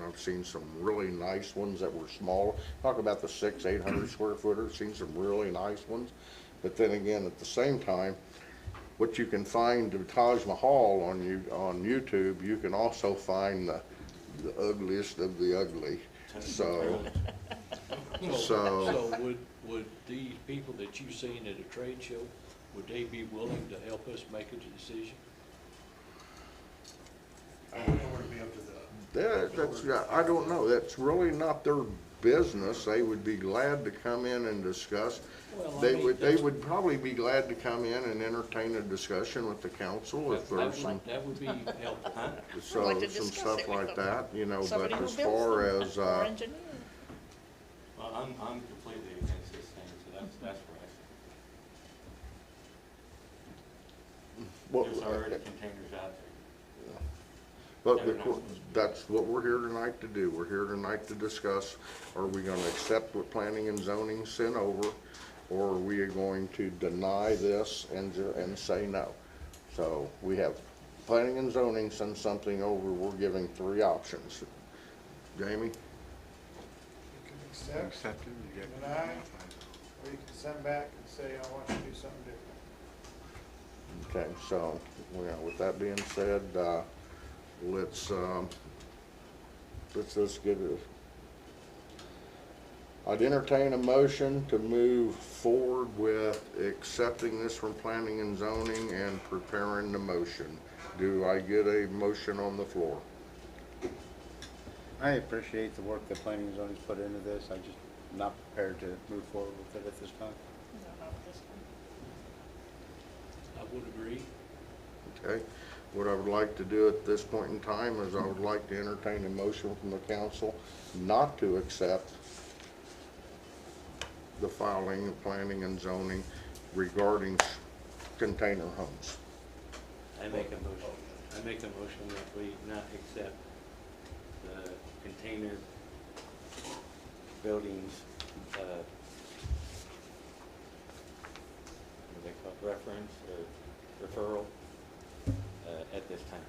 I've seen some really nice ones that were small. Talk about the 600-800 square footers, seen some really nice ones. But then again, at the same time, what you can find the Taj Mahal on YouTube, you can also find the ugliest of the ugly. So would these people that you've seen at a trade show, would they be willing to help us make a decision? I don't know where to be up to I don't know. That's really not their business. They would be glad to come in and discuss. Well, They would probably be glad to come in and entertain a discussion with the council if there's some. That would be helpful. So, like to some discuss stuff it with like them. that, you know, but Somebody who as builds far them, as, or engineer. Well, I'm completely against this thing, so that's where I well, stand. There's already containers out there. but that's what we're here tonight to do. We're here tonight to discuss, are we gonna accept what planning and zoning sent over, or are we going to deny this and say no? So we have planning and zoning send something over, we're giving 3 options. Jamie? You can accept, deny, or you can send back and say, I want you to do something different. Okay, so, you know, with that being said, let's just get it. I'd entertain a motion to move forward with accepting this from planning and zoning and preparing the motion. Do I get a motion on the floor? I appreciate the work that planning and zoning's put into this. I'm just not prepared to move forward with it at this time. I would agree. Okay, what I would like to do at this point in time is I would like to entertain a motion from the council not to accept the filing of planning and zoning regarding container homes. I make a motion that we not accept the container buildings, what do they call it, reference or referral, at this time.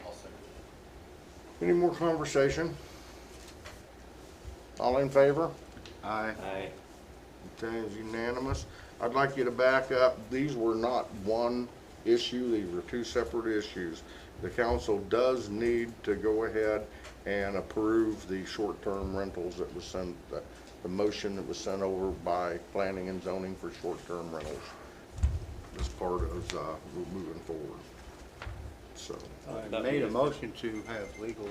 I'll second it. Any more conversation? All in favor? Aye. Aye. Okay, it's unanimous. I'd like you to back up. These were not one issue, these were 2 separate issues. The council does need to go ahead and approve the short-term rentals that was sent, the motion that was sent over by planning and zoning for short-term rentals as part of moving forward. So, I made a motion to have legal.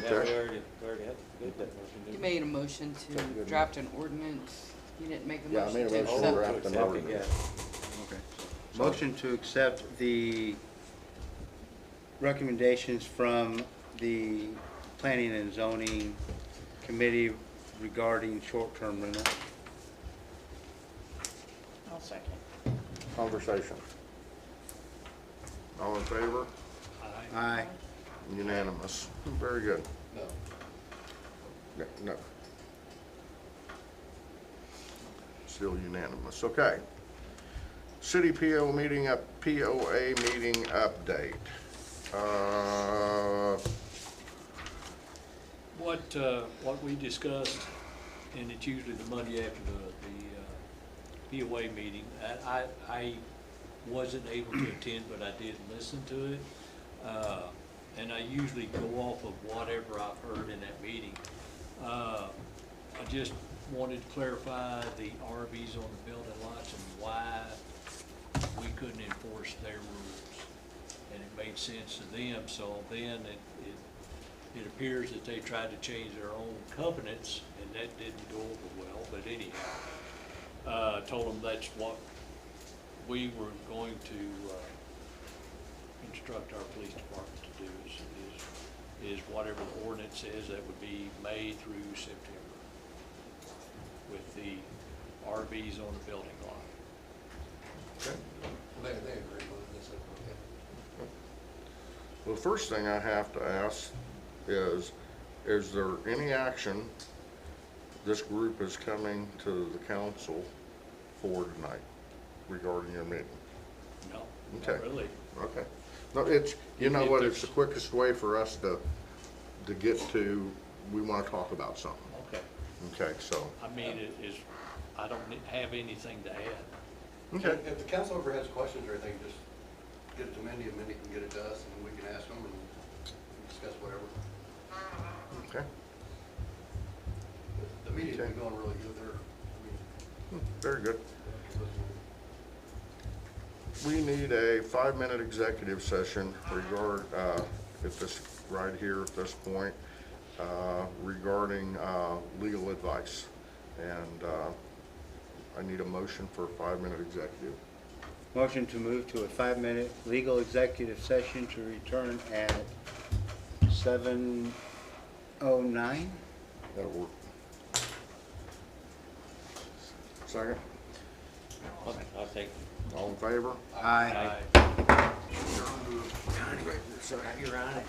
Yeah, okay. we already had that motion, didn't You we? made a motion to draft an ordinance. You didn't make a Yeah, I motion made a to motion to accept. draft an Accept it, ordinance. Okay. Motion to accept the recommendations from the Planning and Zoning Committee regarding short-term rental. I'll second. conversation? All in favor? Aye. Unanimous. Very good. No. No. Still unanimous. Okay. City POA meeting update. What we discussed, and it's usually the Monday after the POA meeting, I wasn't able to attend, but I did listen to it. And I usually go off of whatever I've heard in that meeting. I just wanted to clarify the RVs on the building lots and why we couldn't enforce their rules. And it made sense to them, so then it appears that they tried to change their own covenants, and that didn't go over well, but anyhow, told them that's what we were going to instruct our police department to do is whatever the ordinance says, that would be May through September with the RVs on the building lot. Okay. They agree with it, they said, okay. Well, the first thing I have to ask is there any action this group is coming to the council for tonight regarding your meeting? No, Okay. not really. Okay. No, it's, you know If what, there's- it's the quickest way for us to get to, we want to talk about something. Okay. Okay, so, I mean, I don't have anything to add. okay. If the council ever has questions or anything, just get it to Mindy, and Mindy can get it to us, and we can ask them and discuss whatever. Okay. The meeting's Okay. been going really good there. I mean, Very good. listen, We need a 5-minute executive session at this, right here at this point, regarding legal advice. And I need a motion for a 5-minute executive. Motion to move to a 5-minute legal executive session to return at 7:09. That'll work. Second? I'll take All in favor? Aye. You're on it.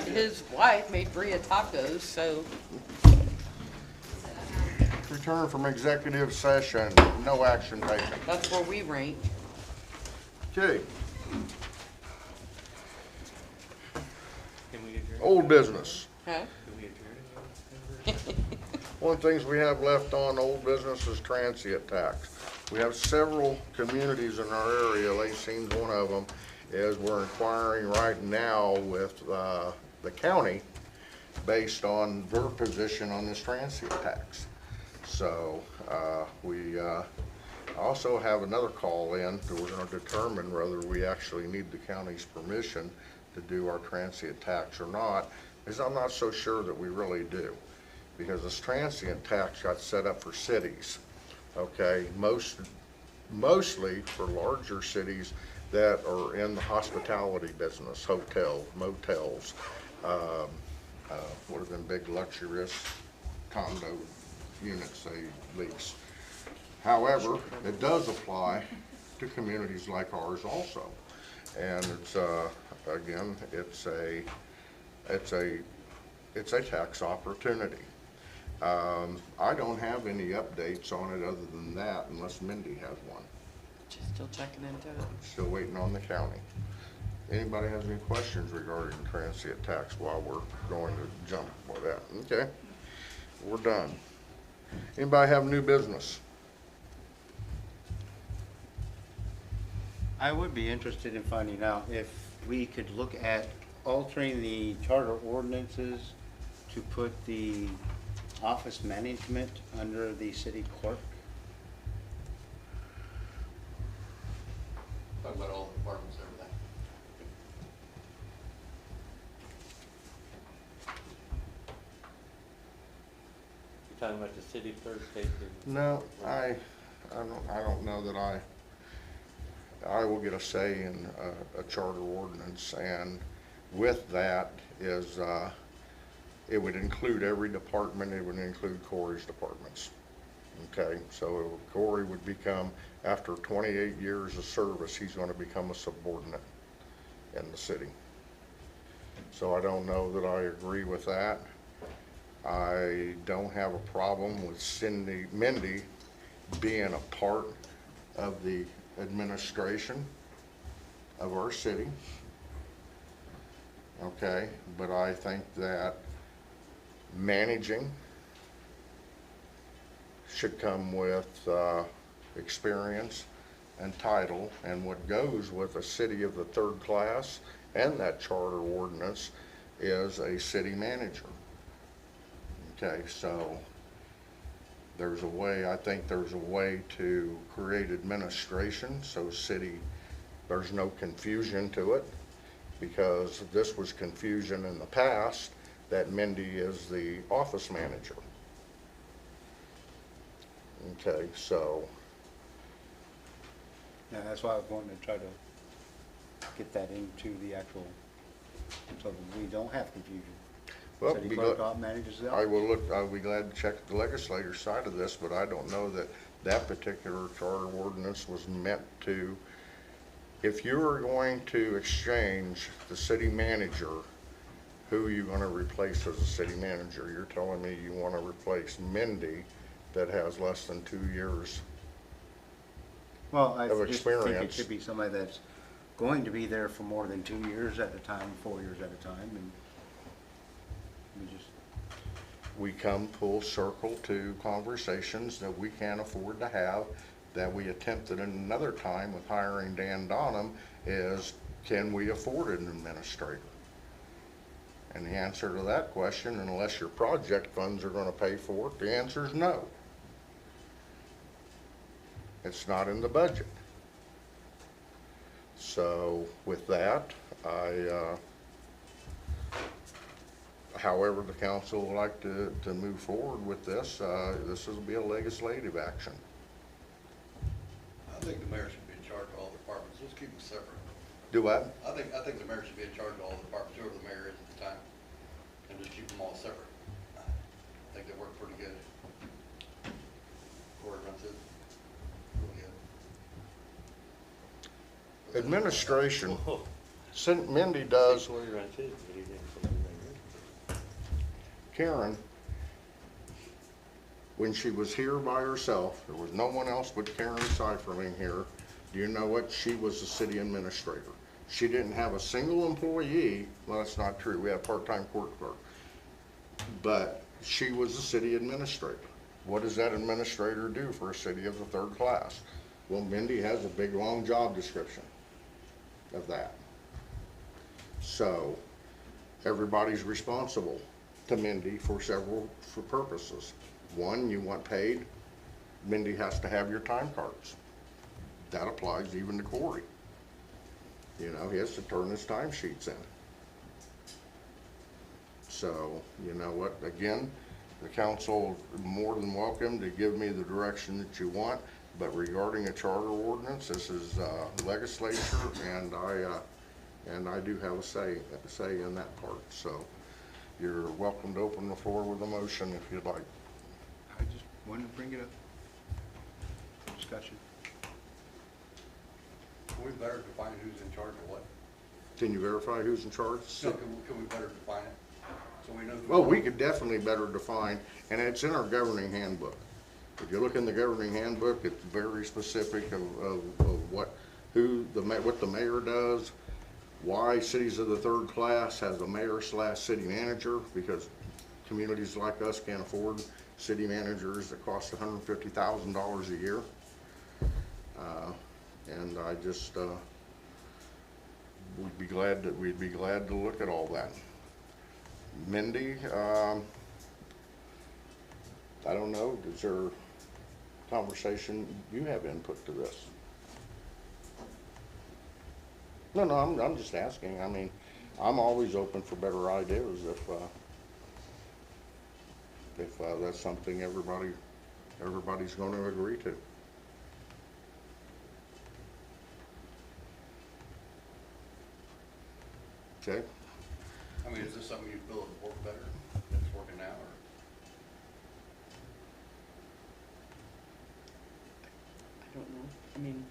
His wife made Bria tacos, so Return from executive session, no action taken. that's where we rank. Okay, Can we adjourn? old business. Huh? Can we adjourn? One of the things we have left on old business is transient tax. We have several communities in our area, Lacene's one of them, is we're inquiring right now with the county based on their position on this transient tax. So we also have another call in that we're going to determine whether we actually need the county's permission to do our transient tax or not, because I'm not so sure that we really do. Because this transient tax got set up for cities, okay? Mostly for larger cities that are in the hospitality business, hotels, motels, what have been big luxurious condo units they lease. However, it does apply to communities like ours also. And it's, again, it's a tax opportunity. I don't have any updates on it other than that unless Mindy has one. She's still checking into it. Still waiting on the county. Anybody has any questions regarding transient tax while we're going to jump for that? Okay, we're done. Anybody have new business? I would be interested in finding out if we could look at altering the charter ordinances to put the office management under the city clerk. Talk about all the departments, everything. You're talking about the city clerk taking? No, I don't know that I will get a say in a charter ordinance, and with that is, it would include every department. It would include Corey's departments. Okay, so Corey would become, after 28 years of service, he's going to become a subordinate in the city. So I don't know that I agree with that. I don't have a problem with Mindy being a part of the administration of our city. Okay, but I think that managing should come with experience and title, and what goes with a city of the third class and that charter ordinance is a city manager. Okay, so there's a way, I think there's a way to create administration so there's no confusion to it, because this was confusion in the past that Mindy is the office manager. Okay, so. Yeah, that's why I was wanting to try to get that into the actual, so that we don't have confusion. Well, City clerk manages the office. I'll be glad to check the legislator's side of this, but I don't know that that particular charter ordinance was meant to, if you are going to exchange the city manager, who are you going to replace as a city manager? You're telling me you want to replace Mindy that has less than 2 years Well, I of just think it experience. should be somebody that's going to be there for more than 2 years at a time, 4 years at a time, and we just, We come full circle to conversations that we can't afford to have, that we attempted another time with hiring Dan Donham, is can we afford an administrator? And the answer to that question, unless your project funds are going to pay for it, the answer is no. It's not in the budget. So with that, however the council would like to move forward with this, this will be a legislative action. I think the mayor should be in charge of all the departments. Let's keep them separate. Do what? I think the mayor should be in charge of all the departments, whoever the mayor is at the time, and just keep them all separate. I think they work pretty good. Corey runs it really good. Administration, Mindy does, Karen, when she was here by herself, there was no one else but Karen Seiferling here. Do you know what? She was the city administrator. She didn't have a single employee. Well, that's not true. We have part-time court clerk. But she was the city administrator. What does that administrator do for a city of the third class? Well, Mindy has a big, long job description of that. So everybody's responsible to Mindy for purposes. One, you want paid, Mindy has to have your time cards. That applies even to Corey. You know, he has to turn his time sheets in. So, you know what, again, the council is more than welcome to give me the direction that you want, but regarding a charter ordinance, this is legislature, and I do have a say in that part. So you're welcome to open the floor with a motion if you'd like. I just wanted to bring it up. Discussion. Can we better define who's in charge of what? Can you verify who's in charge? No, can we better define it? So we know. Well, we could definitely better define, and it's in our governing handbook. If you look in the governing handbook, it's very specific of what the mayor does, why cities of the third class has a mayor/city manager, because communities like us can't afford city managers that cost $150,000 a year. And I just, we'd be glad to look at all that. Mindy, I don't know, is there conversation, you have input to this? No, I'm just asking. I mean, I'm always open for better ideas if that's something everybody's going to agree to. Okay. I mean, is this something you feel would work better than it's working now, or? I don't know. I mean,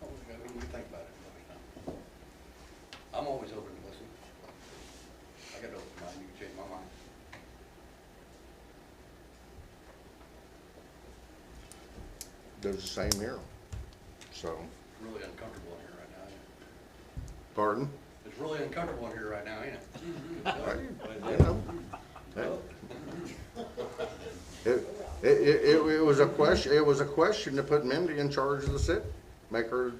Oh, I mean, you think about it, let me know. I'm always open to listen. I got an open mind, you can change my mind. Does the same here. So, It's really uncomfortable in here right now, ain't it? pardon? It's really uncomfortable in here right now, ain't it? You know, it was a question. It was a question to put Mindy in charge of the city, make her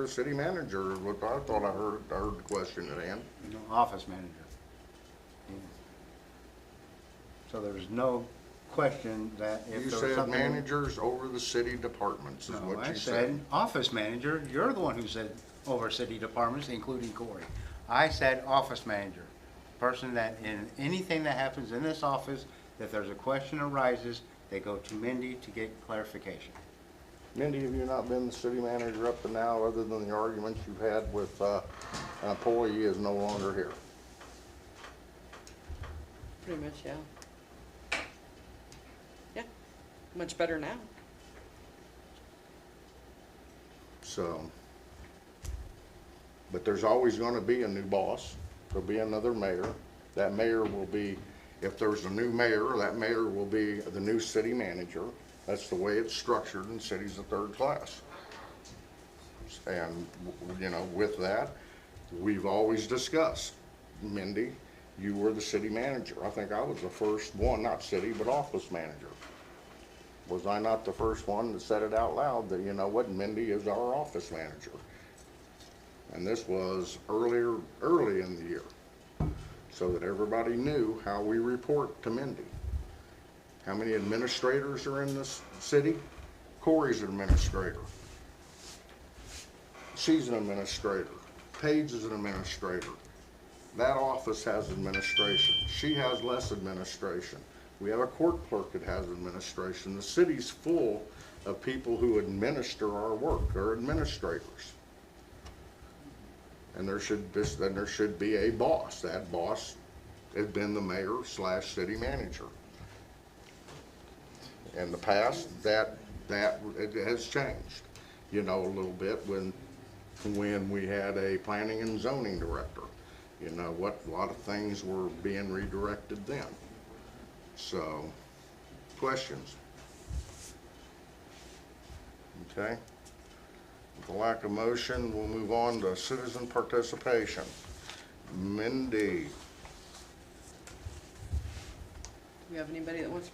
city manager. Is what I thought I heard the question at hand. You know, office manager. Yeah. So there's no question that if You there was said something. managers over the city departments is No, what I you said office manager. You're the one who said over city departments, including Corey. I said office manager. Person that in anything that happens in this office, if there's a question arises, they go to Mindy to get clarification. Mindy, have you not been the city manager up to now, other than the arguments you've had with an employee is no longer here? pretty much, yeah. Yeah, much better now. So, but there's always going to be a new boss. There'll be another mayor. That mayor will be, if there's a new mayor, that mayor will be the new city manager. That's the way it's structured in cities of third class. And, you know, with that, we've always discussed, Mindy, you were the city manager. I think I was the first one, not city, but office manager. Was I not the first one that said it out loud that, you know what, Mindy is our office manager? And this was early in the year, so that everybody knew how we report to Mindy. How many administrators are in this city? Corey's an administrator. She's an administrator. Paige is an administrator. That office has administration. She has less administration. We have a court clerk that has administration. The city's full of people who administer our work. They're administrators. And there should be a boss. That boss has been the mayor/city manager. In the past, that it has changed, you know, a little bit when when we had a planning and zoning director. You know, a lot of things were being redirected then. So, questions? Okay. With the lack of motion, we'll move on to citizen participation. Mindy. Do we have anybody that wants?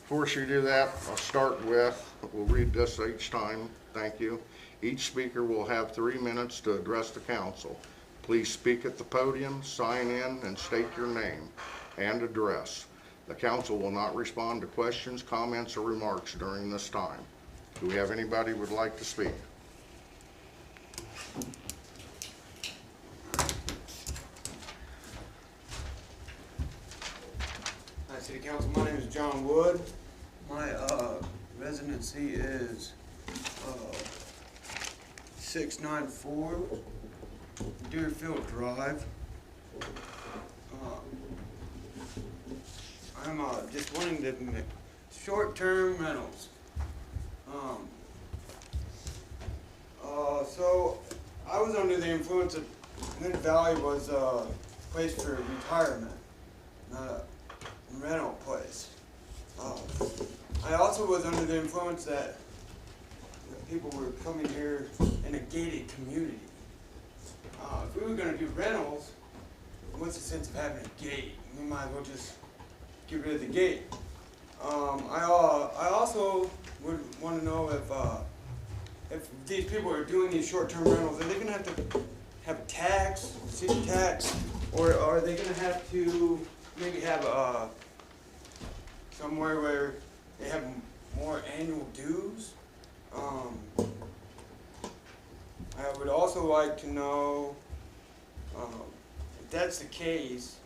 Before you do that, I'll start with, we'll read this each time, thank you. Each speaker will have 3 minutes to address the council. Please speak at the podium, sign in, and state your name and address. The council will not respond to questions, comments, or remarks during this time. Do we have anybody who would like to speak? Hi, City Council. My name is John Wood. My residency is 694 Deerfield Drive. I'm just wanting to make short-term rentals. So I was under the influence of Linn Valley was a place for retirement, not a rental place. I also was under the influence that people were coming here in a gated community. If we were going to do rentals, what's the sense of having a gate? We might as well just get rid of the gate. I also would want to know if these people are doing these short-term rentals, are they going to have a tax, city tax, or are they going to have to maybe have somewhere where they have more annual dues? I would also like to know if that's the case,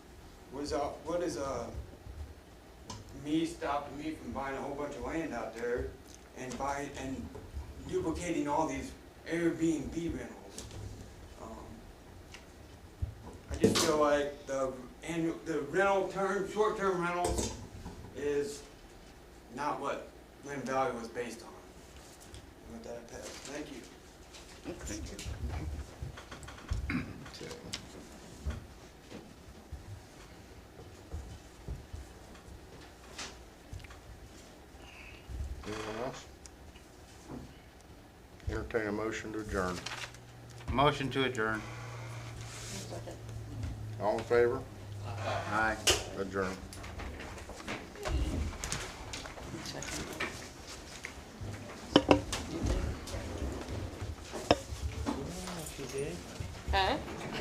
what is me stopping me from buying a whole bunch of land out there and duplicating all these Airbnb rentals? I just feel like the rental term, short-term rentals, is not what Linn Valley was based on. And with that, I pass. Thank you. Thank you. Anyone else? Entertain a motion to adjourn. Motion to adjourn. All in favor? Aye. Adjourn. She did. Huh?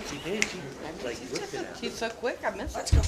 She did. She like whipped it out. She's so quick, I missed it.